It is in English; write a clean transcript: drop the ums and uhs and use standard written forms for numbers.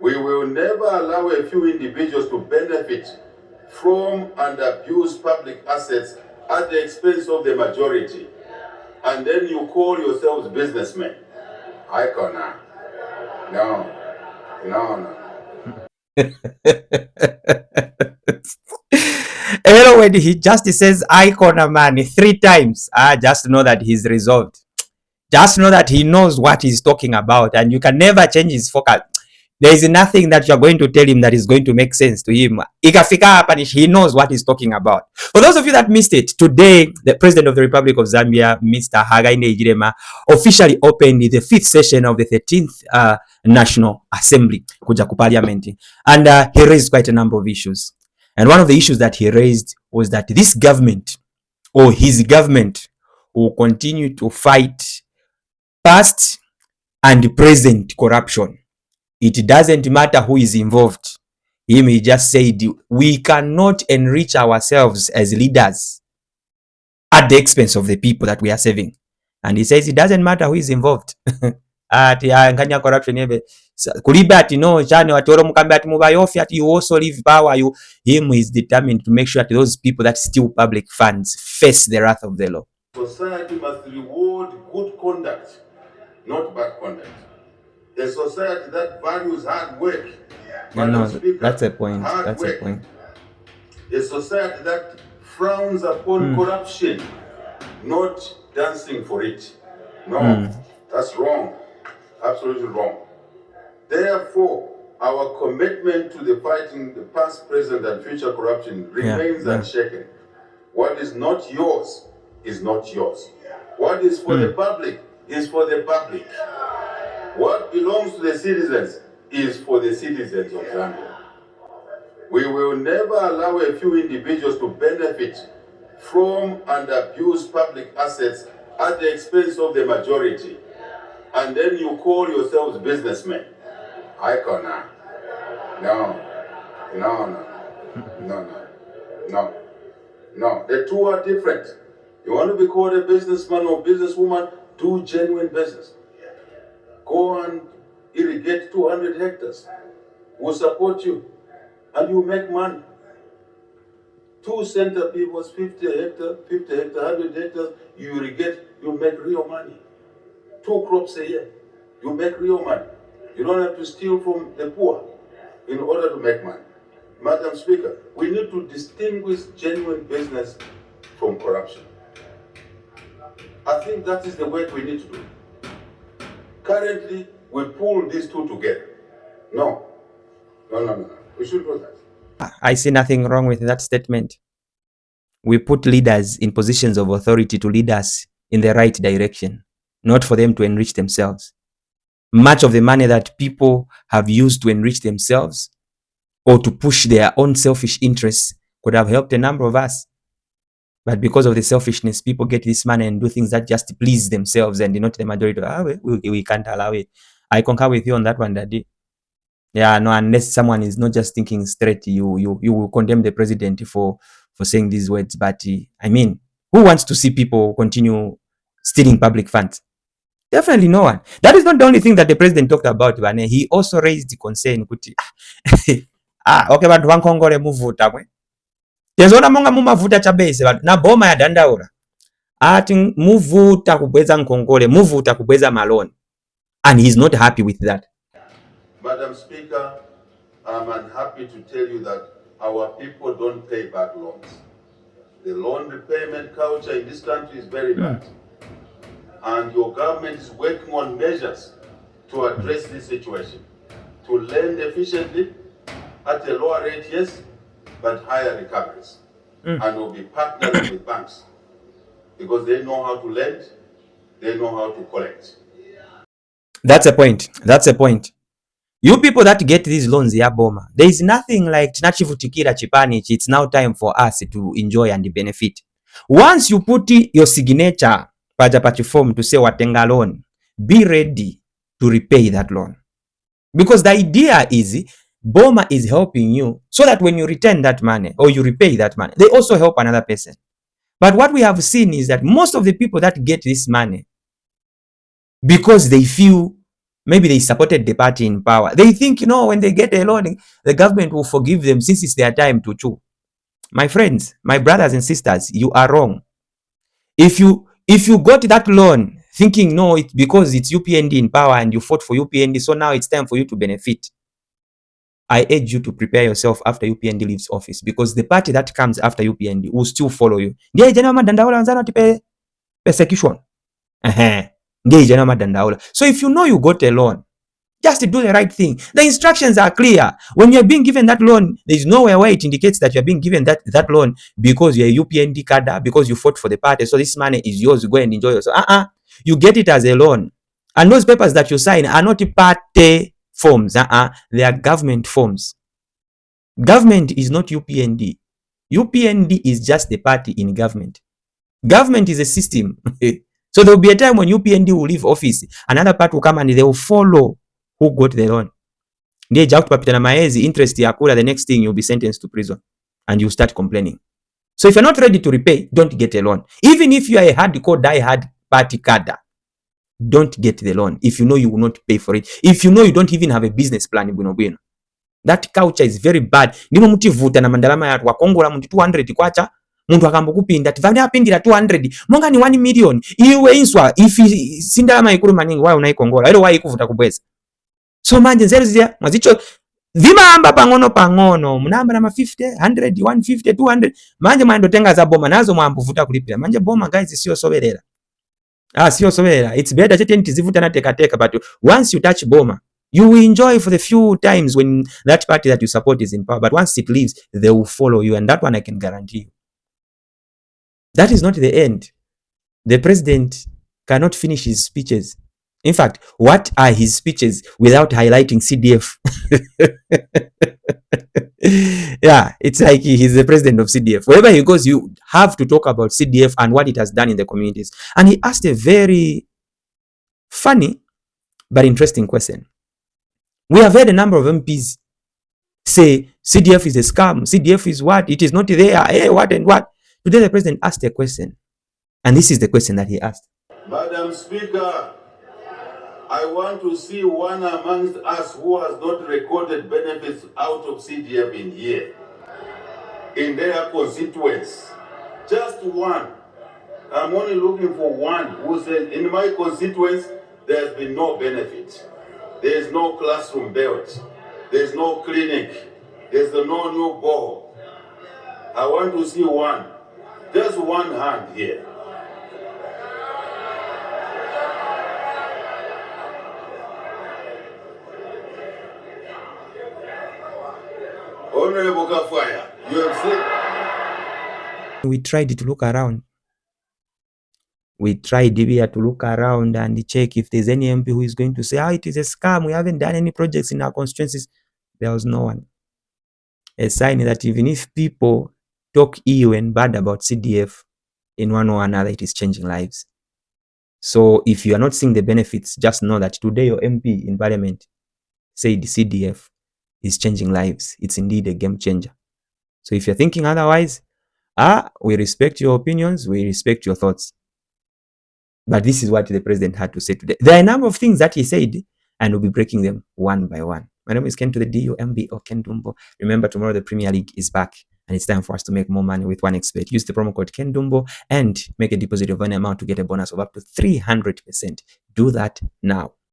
We will never allow a few individuals to benefit from and abuse public assets at the expense of the majority. And then you call yourselves businessmen. I cannot. No, no. Hello, when he just says icon man 3 times, just know that he's resolved. Just know that he knows what he's talking about, and you can never change his focus. There is nothing that you're going to tell him that is going to make sense to him. He knows what he's talking about. For those of you that missed it, today, the President of the Republic of Zambia, Mr. Hakainde Hichilema, officially opened the 5th session of the 13th National Assembly, Kujaku Parliament. And he raised quite a number of issues. And one of the issues that he raised was that this government, or his government, will continue to fight past and present corruption. It doesn't matter who is involved. He just said, we cannot enrich ourselves as leaders at the expense of the people that we are serving. And he says it doesn't matter who is involved. Nganya corruption kulibati no chane watoro mukambe ati mubayofi ati you also leave power. Him is determined to make sure that those people that steal public funds face the wrath of the law. Society must reward good conduct, not bad conduct. A society that values hard work. No, that's a point. That's a point. A society that frowns upon corruption, not dancing for it. No, that's wrong. Absolutely wrong. Therefore, our commitment to the fighting the past, present, and future corruption remains unshaken. What is not yours is not yours. What is for the public is for the public. What belongs to the citizens is for the citizens of Zambia. We will never allow a few individuals to benefit from and abuse public assets at the expense of the majority. And then you call yourselves businessmen. I cannot. No. The two are different. You want to be called a businessman or businesswoman, do genuine business. Go and irrigate 200 hectares. We'll support you. And you make money. 2 center peoples, 50 hectares, 100 hectares, you irrigate, you make real money. 2 crops a year, you make real money. You don't have to steal from the poor in order to make money. Madam Speaker, we need to distinguish genuine business from corruption. I think that is the work we need to do. Currently, we pull these two together. No. We should do that. I see nothing wrong with that statement. We put leaders in positions of authority to lead us in the right direction, not for them to enrich themselves. Much of the money that people have used to enrich themselves or to push their own selfish interests could have helped a number of us. But because of the selfishness, people get this money and do things that just please themselves and not the majority. We can't allow it. I concur with you on that one, Daddy. Yeah, no, unless someone is not just thinking straight, you will condemn the president for saying these words. But I mean, who wants to see people continue stealing public funds? Definitely no one. That is not the only thing that the president talked about. But he also raised the concern. Okay, bantu bankongole muvuta mwe. Tenzona monga mumavuta chabese bantu na boma ya dandaura. Ati muvuta kubweza nkongole, muvuta kubweza maloni. And he's not happy with that. Madam Speaker, I'm unhappy to tell you that our people don't pay back loans. The loan repayment culture in this country is very bad. And your government is working on measures to address this situation. To lend efficiently at a lower rate, yes, but higher recoveries. And we'll be partnering with banks because they know how to lend, they know how to collect. That's a point. You people that get these loans, Boma, there is nothing like Chinachivutikira Chipanich. It's now time for us to enjoy and benefit. Once you put your signature Pajapati form to say Watenga loan, be ready to repay that loan. Because the idea is Boma is helping you so that when you return that money or you repay that money, they also help another person. But what we have seen is that most of the people that get this money, because they feel maybe they supported the party in power. They think, when they get a loan, the government will forgive them since it's their time to chew. My friends, my brothers and sisters, you are wrong. If you got that loan thinking, no, it's because it's UPND in power and you fought for UPND, so now it's time for you to benefit, I urge you to prepare yourself after UPND leaves office, because the party that comes after UPND will still follow you. Ndiye jana madandaula wanzana tipe persecution. Ndiye jana madandaula. So if you know you got a loan, just do the right thing. The instructions are clear. When you're being given that loan, there is nowhere where it indicates that you're being given that loan because you're a UPND cadre, because you fought for the party, so this money is yours, go and enjoy yourself. You get it as a loan. And those papers that you sign are not party forms. They are government forms. Government is not UPND. UPND is just the party in government. Government is a system. So there will be a time when UPND will leave office, another part will come and they will follow who got the loan. Ndiye ja kutupapita na maezi interest ya kula, the next thing you'll be sentenced to prison and you start complaining. So if you're not ready to repay, don't get a loan. Even if you are a hardcore die-hard party cadre, don't get the loan if you know you will not pay for it. If you know you don't even have a business plan, bwino. That culture is very bad. Ndimo mutivuta na mandalama ya wakongola muntu 200 kwacha, muntu akamba kupinda tivande apindira 200 monga ni 1 million iwe inswa ifi sindalama ikulu maningi wayo unaikongola ero wayi kuvuta kubweza. So manje nzeru zia mwazicho vimamba pang'ono munamba na 50 100 150 200 manje mwando tenga za boma nazo mwambuvuta kulipira manje boma guys sio soberera. Sio soberera. It's better chete ntizivuta na teka, but once you touch boma, you will enjoy for the few times when that party that you support is in power, but once it leaves, they will follow you, and that one I can guarantee you. That is not the end. The president cannot finish his speeches. In fact, what are his speeches without highlighting CDF? Yeah, it's like he's the president of CDF. Wherever he goes, you have to talk about CDF and what it has done in the communities. And he asked a very funny but interesting question. We have heard a number of MPs say CDF is a scam, CDF is what, it is not there, what and what. Today the president asked a question, and this is the question that he asked. Madam Speaker, I want to see one amongst us who has not recorded benefits out of CDF in here, in their constituents. Just one. I'm only looking for one who says, in my constituents, there's been no benefit. There's no classroom built. There's no clinic. There's no new ball. I want to see one. Just one hand here. Honorable Kafaya, you have seen. We tried to look around. We tried here to look around and check if there's any MP who is going to say, it is a scam, we haven't done any projects in our constituencies. There was no one. A sign that even if people talk ill and bad about CDF in one or another, it is changing lives. So if you are not seeing the benefits, just know that today your MP in parliament said CDF is changing lives. It's indeed a game changer. So if you're thinking otherwise, we respect your opinions, we respect your thoughts. But this is what the president had to say today. There are a number of things that he said, and we'll be breaking them one by one. My name is Ken to the DUMB or Ken Dumbo. Remember, tomorrow the Premier League is back, and it's time for us to make more money with one expert. Use the promo code Ken Dumbo and make a deposit of an amount to get a bonus of up to 300%. Do that now.